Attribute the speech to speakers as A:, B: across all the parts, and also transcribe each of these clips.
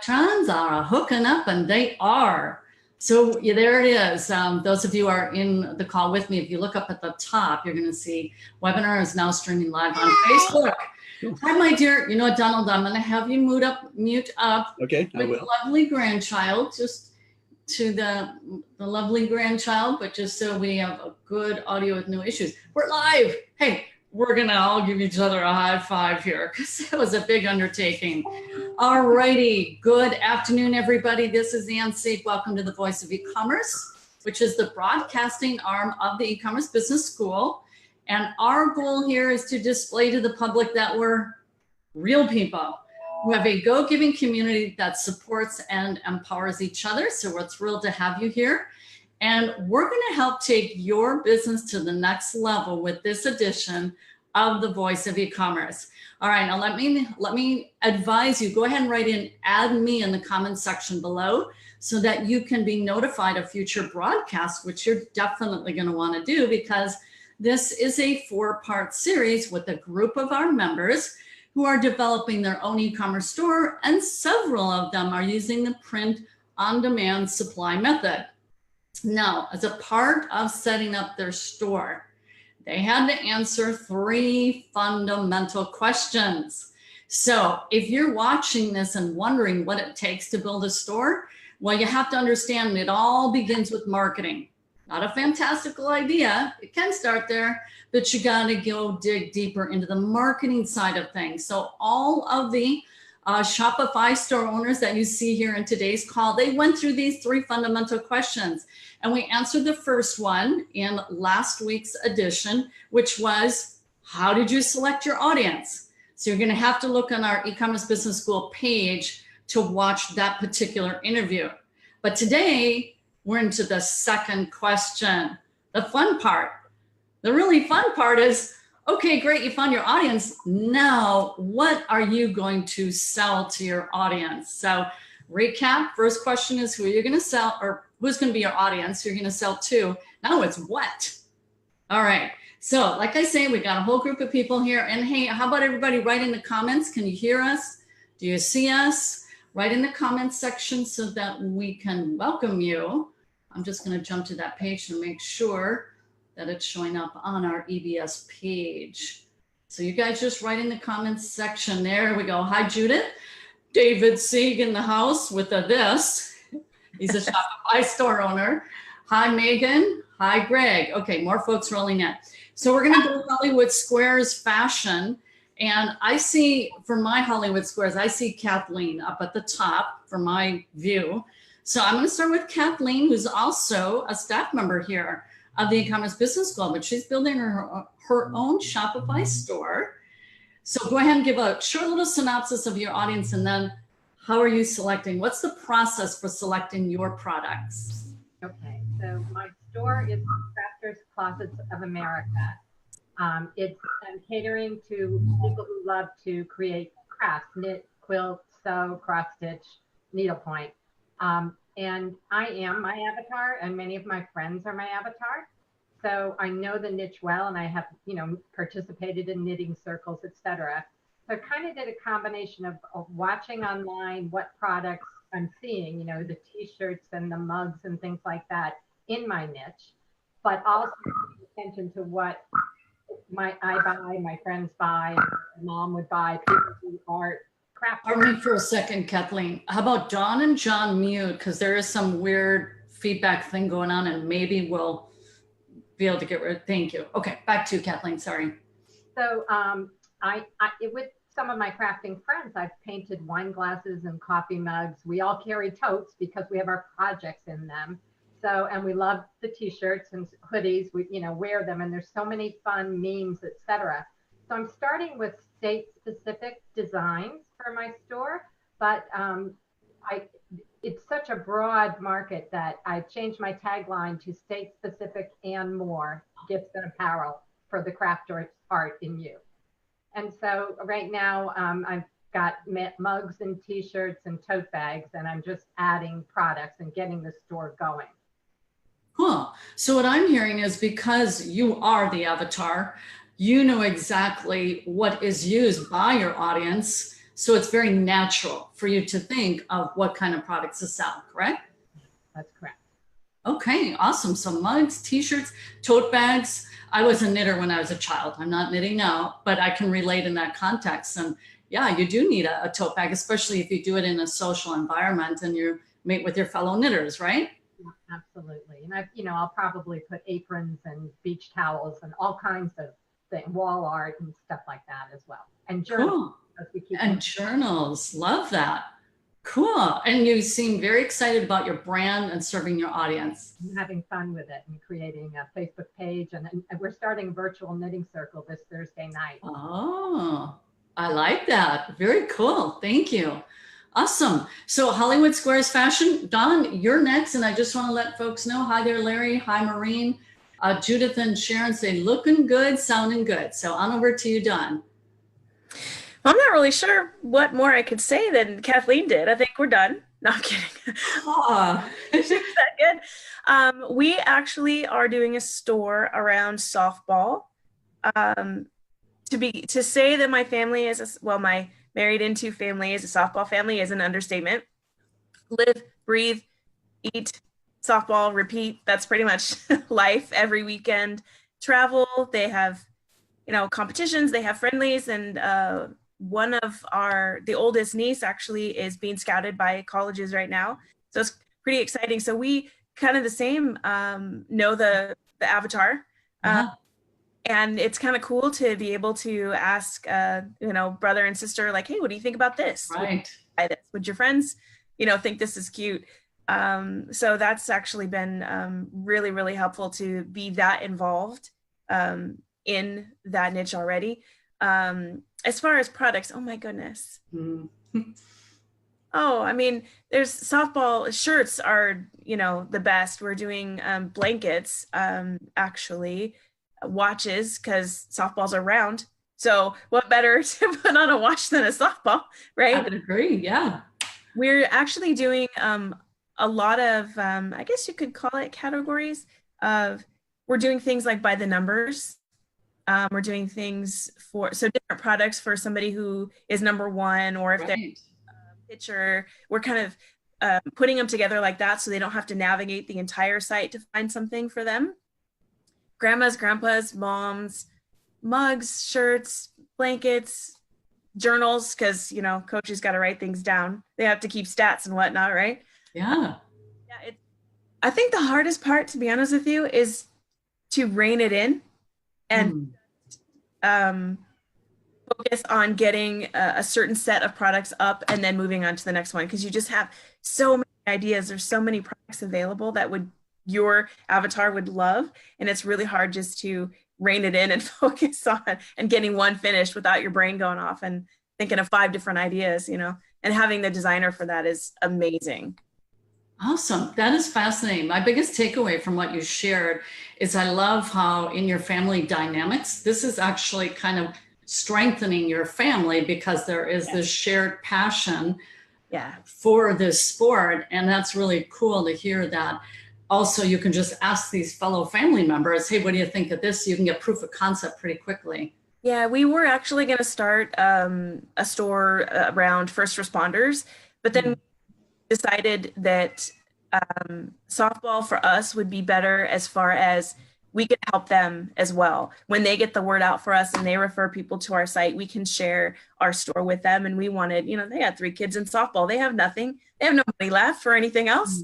A: electrons are hooking up, and they are. So yeah, there it is. Those of you who are in the call with me, if you look up at the top, you're going to see webinar is now streaming live on Facebook. Hi, my dear. You know what, Donald, I'm going to have you mute up.
B: Okay, I
A: with
B: will.
A: lovely grandchild, just to the lovely grandchild, but just so we have a good audio with no issues. We're live. Hey, we're going to all give each other a high five here because it was a big undertaking. All righty. Good afternoon, everybody. This is Ann Seek. Welcome to the Voice of E-Commerce, which is the broadcasting arm of the E-Commerce Business School. And our goal here is to display to the public that we're real people who have a go-giving community that supports and empowers each other. So we're thrilled to have you here. And we're going to help take your business to the next level with this edition of the Voice of E-Commerce. All right, now let me advise you, go ahead and write in add me in the comments section below so that you can be notified of future broadcasts, which you're definitely going to want to do because this is a 4-part series with a group of our members who are developing their own e-commerce store, and several of them are using the print on-demand supply method. Now, as a part of setting up their store, they had to answer 3 fundamental questions. So if you're watching this and wondering what it takes to build a store, well, you have to understand it all begins with marketing. Not a fantastical idea. It can start there, but you got to go dig deeper into the marketing side of things. So all of the Shopify store owners that you see here in today's call, they went through these 3 fundamental questions. And we answered the first one in last week's edition, which was, how did you select your audience? So you're going to have to look on our E-Commerce Business School page to watch that particular interview. But today, we're into the second question, the fun part. The really fun part is, okay, great, you found your audience. Now, what are you going to sell to your audience? So recap, first question is who are you going to sell, or who's going to be your audience you're going to sell to? Now it's what? All right, so like I say, we got a whole group of people here. And hey, how about everybody write in the comments? Can you hear us? Do you see us? Write in the comments section so that we can welcome you. I'm just going to jump to that page to make sure that it's showing up on our EBS page. So you guys just write in the comments section. There we go. Hi, Judith. David Sieg in the house with a this. He's a Shopify store owner. Hi, Megan. Hi, Greg. Okay, more folks rolling in. So we're going to go Hollywood Squares fashion. And I see, for my Hollywood Squares, I see Kathleen up at the top for my view. So I'm going to start with Kathleen, who's also a staff member here of the E-Commerce Business School, but she's building her own Shopify store. So go ahead and give a short little synopsis of your audience, and then how are you selecting? What's the process for selecting your products?
C: Okay, so my store is Crafters Closets of America. I'm catering to people who love to create crafts, knit, quilt, sew, cross stitch, needlepoint. And I am my avatar, and many of my friends are my avatar. So I know the niche well, and I have, participated in knitting circles, etc. So I kind of did a combination of watching online what products I'm seeing, the t-shirts and the mugs and things like that in my niche, but also paying attention to what I buy, my friends buy, mom would buy, people do art.
A: Pardon me for a second, Kathleen. How about Dawn and John mute? Because there is some weird feedback thing going on, and maybe we'll be able to get rid of. Thank you. Okay, back to you, Kathleen. Sorry.
C: So with some of my crafting friends, I've painted wine glasses and coffee mugs. We all carry totes because we have our projects in them. So, and we love the t-shirts and hoodies. We wear them, and there's so many fun memes, etc. So I'm starting with state-specific designs for my store, but it's such a broad market that I've changed my tagline to state-specific and more, gifts and apparel for the craft art in you. And so right now I've got mugs and t-shirts and tote bags, and I'm just adding products and getting the store going.
A: Cool. So what I'm hearing is because you are the avatar, you know exactly what is used by your audience. So it's very natural for you to think of what kind of products to sell, correct?
C: That's correct.
A: Okay, awesome. So mugs, t-shirts, tote bags. I was a knitter when I was a child. I'm not knitting now, but I can relate in that context. And yeah, you do need a tote bag, especially if you do it in a social environment and you meet with your fellow knitters, right?
C: Yeah, absolutely. And I'll probably put aprons and beach towels and all kinds of things, wall art and stuff like that as well. And journals.
A: Cool. And journals. Love that. Cool. And you seem very excited about your brand and serving your audience.
C: I'm having fun with it and creating a Facebook page. And we're starting a virtual knitting circle this Thursday night.
A: Oh, I like that. Very cool. Thank you. Awesome. So Hollywood Squares Fashion, Dawn, you're next. And I just want to let folks know, hi there, Larry. Hi, Maureen. Judith and Sharon say, looking good, sounding good. So on over to you, Dawn.
B: I'm not really sure what more I could say than Kathleen did. I think we're done. No, I'm kidding. Is that good? We actually are doing a store around softball. To say that my family is, my married into family is a softball family is an understatement. Live, breathe, eat, softball, repeat. That's pretty much life every weekend. Travel, they have, competitions, they have friendlies, and one of the oldest niece actually is being scouted by colleges right now. So it's pretty exciting. So we kind of the same, know the avatar. And it's kind of cool to be able to ask, brother and sister, like, hey, what do you think about this?
A: Right.
B: Would your friends, think this is cute? So that's actually been really, really helpful to be that involved in that niche already. As far as products, oh my goodness. There's softball shirts are, the best. We're doing blankets, actually, watches, because softballs are round. So what better to put on a watch than a softball, right?
A: I would agree, yeah.
B: We're actually doing a lot of, I guess you could call it categories of, we're doing things like by the numbers. We're doing things so different products for somebody who is number one, or if they're a pitcher, we're kind of putting them together like that so they don't have to navigate the entire site to find something for them. Grandmas, grandpas, moms, mugs, shirts, blankets, journals, because, coaches got to write things down. They have to keep stats and whatnot, right?
A: Yeah.
B: I think the hardest part, to be honest with you, is to rein it in and focus on getting a certain set of products up and then moving on to the next one, because you just have so many ideas. There's so many products available that your avatar would love, and it's really hard just to rein it in and focus on and getting one finished without your brain going off and thinking of 5 different ideas, and having the designer for that is amazing.
A: Awesome. That is fascinating. My biggest takeaway from what you shared is I love how in your family dynamics, this is actually kind of strengthening your family, because there is this shared passion for this sport. And that's really cool to hear that. Also, you can just ask these fellow family members, hey, what do you think of this? You can get proof of concept pretty quickly.
B: Yeah, we were actually going to start a store around first responders, but then decided that softball for us would be better as far as we could help them as well. When they get the word out for us and they refer people to our site, we can share our store with them. And we wanted, they had 3 kids in softball. They have nothing. They have no money left for anything else.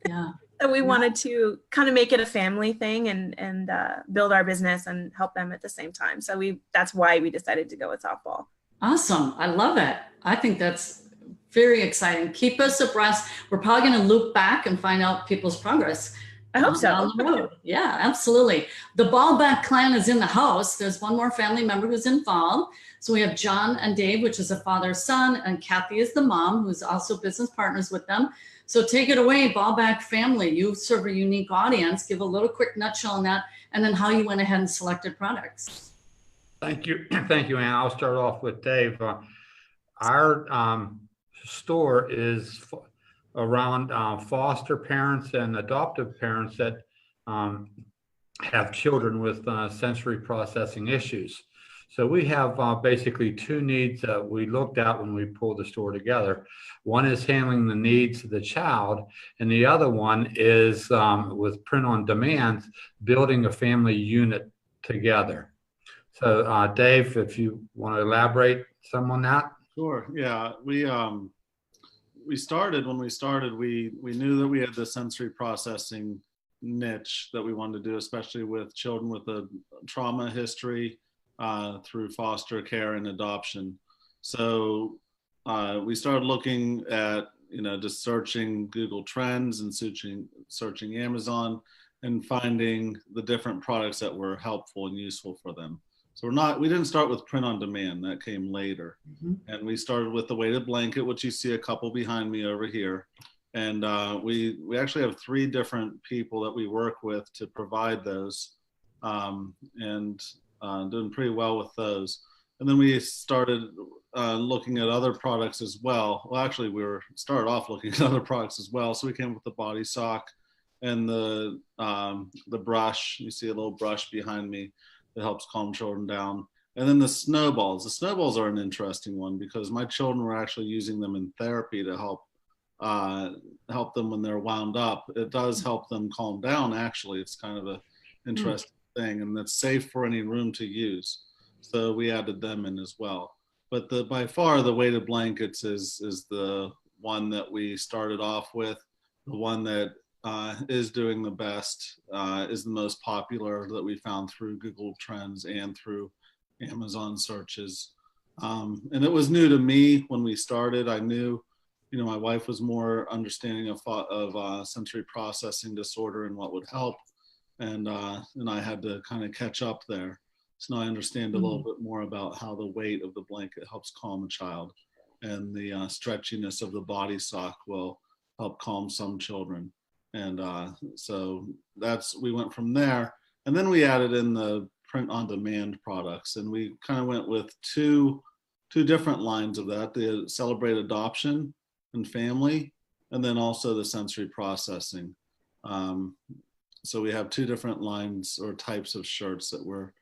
A: Yeah.
B: So we wanted to kind of make it a family thing and build our business and help them at the same time. So that's why we decided to go with softball.
A: Awesome. I love it. I think that's very exciting. Keep us abreast. We're probably going to loop back and find out people's progress.
B: I hope so.
A: Down the road. Yeah, absolutely. The Ballback clan is in the house. There's one more family member who's involved. So we have John and Dave, which is a father-son, and Kathy is the mom, who's also business partners with them. So take it away, Ballback family. You serve a unique audience. Give a little quick nutshell on that, and then how you went ahead and selected products.
D: Thank you. Thank you, Ann. I'll start off with Dave. Our store is around foster parents and adoptive parents that have children with sensory processing issues. So we have basically two needs that we looked at when we pulled the store together. One is handling the needs of the child, and the other one is with print on demand, building a family unit together. So Dave, if you want to elaborate some on that.
E: Sure. Yeah, we started when we started. We knew that we had the sensory processing niche that we wanted to do, especially with children with a trauma history through foster care and adoption. So we started looking at, just searching Google Trends and searching Amazon and finding the different products that were helpful and useful for them. So we didn't start with print on demand, that came later. And we started with the weighted blanket, which you see a couple behind me over here. And we actually have 3 different people that we work with to provide those, and doing pretty well with those. And then we started looking at other products as well. Well, actually started off looking at other products as well. So we came up with the body sock and the brush. You see a little brush behind me that helps calm children down. And then the snowballs. The snowballs are an interesting one because my children were actually using them in therapy to help them when they're wound up. It does help them calm down, actually. It's kind of an interesting thing, and it's safe for any room to use. So we added them in as well. But by far the weighted blankets is the one that we started off with, the one that is doing the best, is the most popular that we found through Google Trends and through Amazon searches. And it was new to me when we started. I knew, my wife was more understanding of sensory processing disorder and what would help. And I had to kind of catch up there. So now I understand a little bit more about how the weight of the blanket helps calm a child, and the stretchiness of the body sock will help calm some children. And so we went from there. And then we added in the print on demand products, and we kind of went with two different lines of that: the Celebrate Adoption and Family, and then also the sensory processing. So we have 2 different lines or types of shirts that we're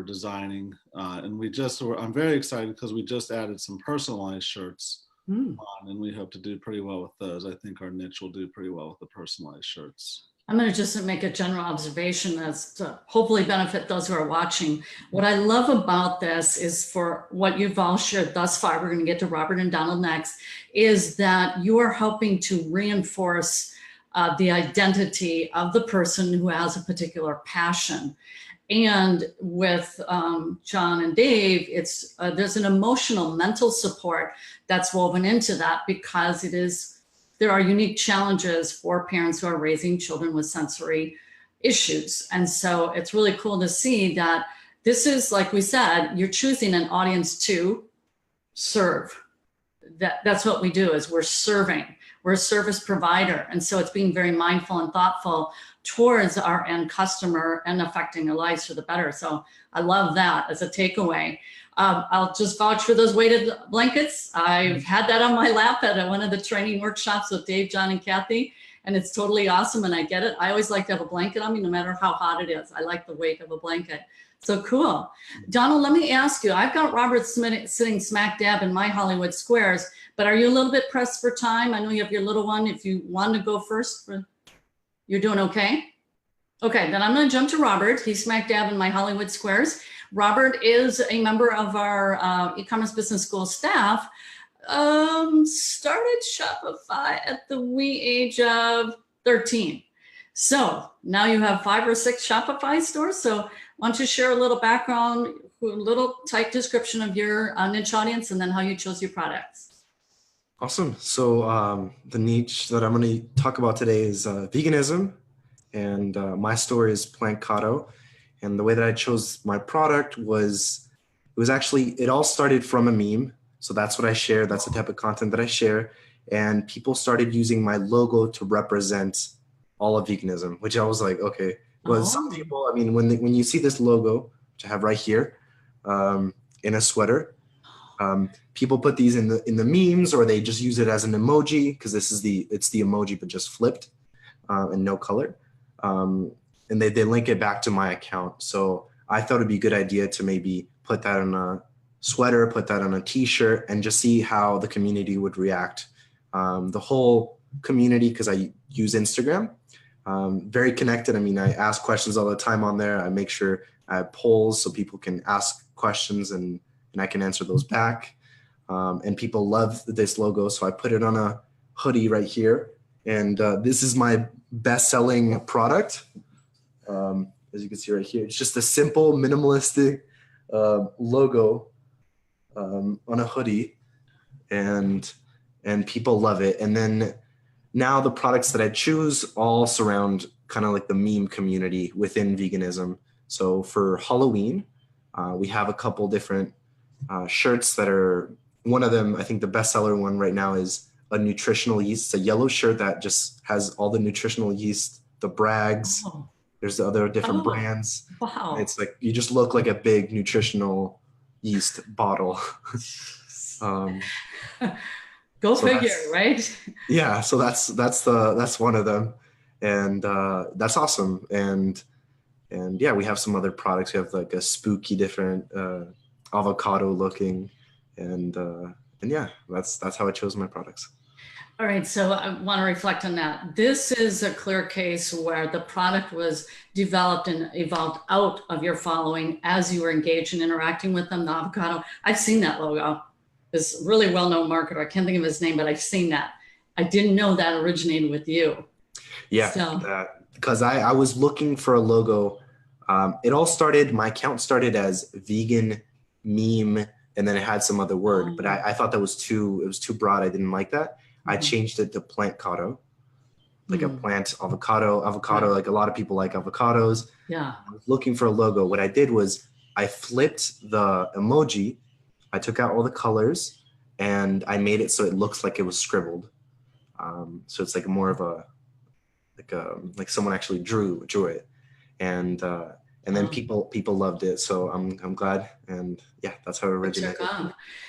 E: designing, and I'm very excited because we just added some personalized shirts on, and we hope to do pretty well with those. I think our niche will do pretty well with the personalized shirts.
A: I'm going to just make a general observation that's to hopefully benefit those who are watching. What I love about this is, for what you've all shared thus far, we're going to get to Robert and Donald next, is that you are helping to reinforce the identity of the person who has a particular passion. And with John and Dave, there's an emotional, mental support that's woven into that, because there are unique challenges for parents who are raising children with sensory issues. And so it's really cool to see that this is, like we said, you're choosing an audience to serve. That's what we do, is we're serving. We're a service provider. And so it's being very mindful and thoughtful towards our end customer and affecting their lives for the better. So I love that as a takeaway. I'll just vouch for those weighted blankets. I've had that on my lap at one of the training workshops with Dave, John, and Kathy, and it's totally awesome, and I get it. I always like to have a blanket on me no matter how hot it is. I like the weight of a blanket. So cool. Donald, let me ask you, I've got Robert sitting smack dab in my Hollywood Squares, but are you a little bit pressed for time? I know you have your little one. If you want to go first, you're doing okay? Okay, then I'm going to jump to Robert. He's smack dab in my Hollywood Squares. Robert is a member of our e-commerce business school staff. Started Shopify at the wee age of 13. So now you have 5 or 6 Shopify stores. So why don't you share a little background, a little tight description of your niche audience, and then how you chose your products.
F: Awesome. So the niche that I'm going to talk about today is veganism, and my store is Plantcato. And the way that I chose my product it all started from a meme. So that's what I share. That's the type of content that I share. And people started using my logo to represent all of veganism, which I was like, okay. Well, some people, I mean, when you see this logo, which I have right here, in a sweater, people put these in the memes, or they just use it as an emoji, because it's the emoji but just flipped and no color. And they link it back to my account. So I thought it'd be a good idea to maybe put that on a sweater, put that on a t-shirt, and just see how the community would react. The whole community, because I use Instagram, very connected. I mean, I ask questions all the time on there. I make sure I have polls so people can ask questions and I can answer those back. And people love this logo, so I put it on a hoodie right here. And this is my best-selling product. As you can see right here, it's just a simple, minimalistic logo on a hoodie, and people love it. And then now the products that I choose all surround kind of like the meme community within veganism. So for Halloween, we have a couple different shirts that are, one of them, I think the bestseller one right now is a nutritional yeast. It's a yellow shirt that just has all the nutritional yeast, the Bragg's.
A: Oh.
F: There's the other different brands.
A: Wow.
F: It's like, you just look like a big nutritional yeast bottle.
A: Go
F: so
A: figure, right?
F: Yeah. So that's one of them. And that's awesome. And yeah, we have some other products. We have like a spooky different avocado looking, and yeah, that's how I chose my products.
A: All right, so I want to reflect on that. This is a clear case where the product was developed and evolved out of your following as you were engaged in interacting with them. The avocado, I've seen that logo. This really well-known marketer, I can't think of his name, but I've seen that. I didn't know that originated with you.
F: Yeah,
A: so.
F: Because I was looking for a logo. It all started, my account started as vegan meme, and then it had some other word, but I thought that was too broad. I didn't like that. I changed it to Plantcado, like a plant avocado, like a lot of people like avocados.
A: Yeah.
F: I was looking for a logo. What I did was I flipped the emoji, I took out all the colors, and I made it so it looks like it was scribbled. So it's like more of like someone actually drew it. And then people loved it, so I'm glad, and yeah, that's how it originated.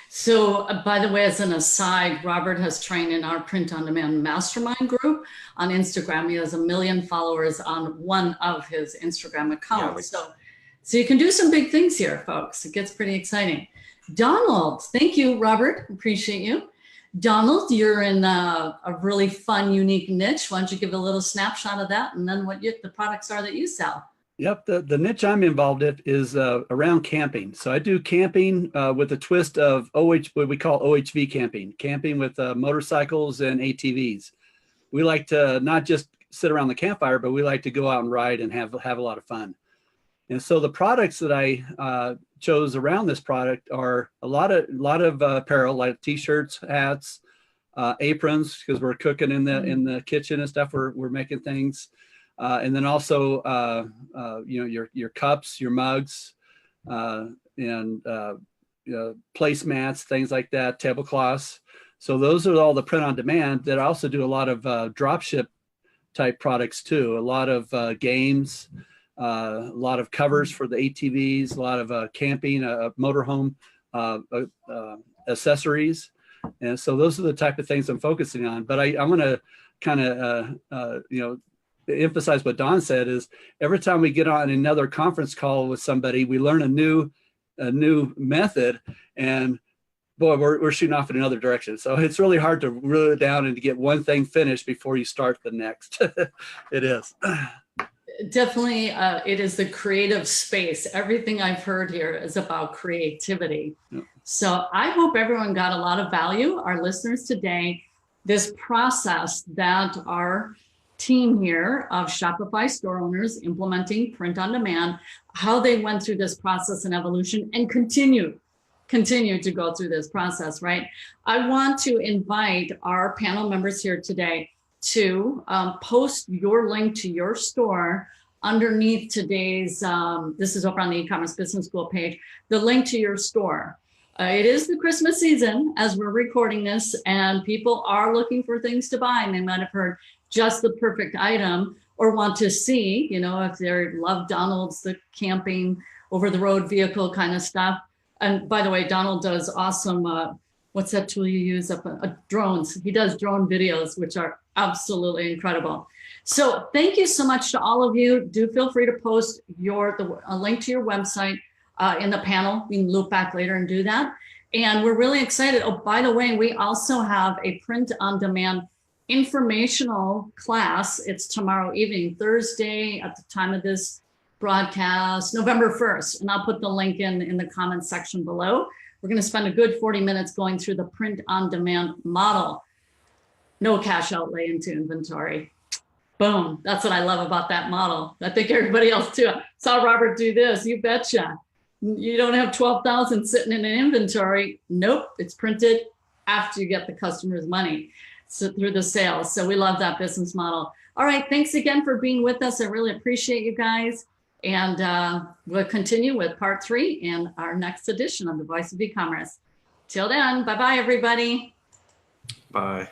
A: So, by the way, as an aside, Robert has trained in our Print on Demand Mastermind group on Instagram. He has 1 million followers on one of his Instagram accounts. So you can do some big things here, folks. It gets pretty exciting. Donald, thank you, Robert. Appreciate you. Donald, you're in a really fun, unique niche. Why don't you give a little snapshot of that, and then what the products are that you sell?
G: Yep, the niche I'm involved in is around camping. So I do camping with a twist of what we call OHV camping with motorcycles and ATVs. We like to not just sit around the campfire, but we like to go out and ride and have a lot of fun. And so the products that I chose around this product are a lot of apparel, like t-shirts, hats, aprons, because we're cooking in the kitchen and stuff. We're making things. And then also, your cups, your mugs, and placemats, things like that, tablecloths. So those are all the print on demand. That I also do a lot of drop ship type products too. A lot of games, a lot of covers for the ATVs, a lot of camping, motorhome accessories. And so those are the type of things I'm focusing on. But I'm going to kind of, emphasize what Don said is every time we get on another conference call with somebody, we learn a new method, and boy, we're shooting off in another direction. So it's really hard to reel it down and to get one thing finished before you start the next. It is.
A: Definitely, it is the creative space. Everything I've heard here is about creativity. Yep. So I hope everyone got a lot of value, our listeners today. This process that our team here of Shopify store owners implementing print on demand, how they went through this process and evolution and continue to go through this process, right? I want to invite our panel members here today to post your link to your store underneath today's, this is over on the e-commerce business school page, the link to your store. It is the Christmas season as we're recording this, and people are looking for things to buy, and they might have heard just the perfect item or want to see, if they love Donald's, the camping over the road vehicle kind of stuff. And by the way, Donald does awesome, what's that tool you use? Drones. He does drone videos, which are absolutely incredible. So thank you so much to all of you. Do feel free to post a link to your website in the panel. We can loop back later and do that. And we're really excited. Oh, by the way, we also have a print on demand informational class. It's tomorrow evening, Thursday at the time of this broadcast, November 1st. And I'll put the link in the comments section below. We're going to spend a good 40 minutes going through the print on demand model. No cash outlay into inventory. Boom. That's what I love about that model. I think everybody else too. I saw Robert do this. You betcha. You don't have 12,000 sitting in an inventory. Nope. It's printed after you get the customer's money, so through the sales. So we love that business model. All right. Thanks again for being with us. I really appreciate you guys. And we'll continue with part 3 in our next edition of the Voice of E-commerce. Till then, bye-bye, everybody.
F: Bye.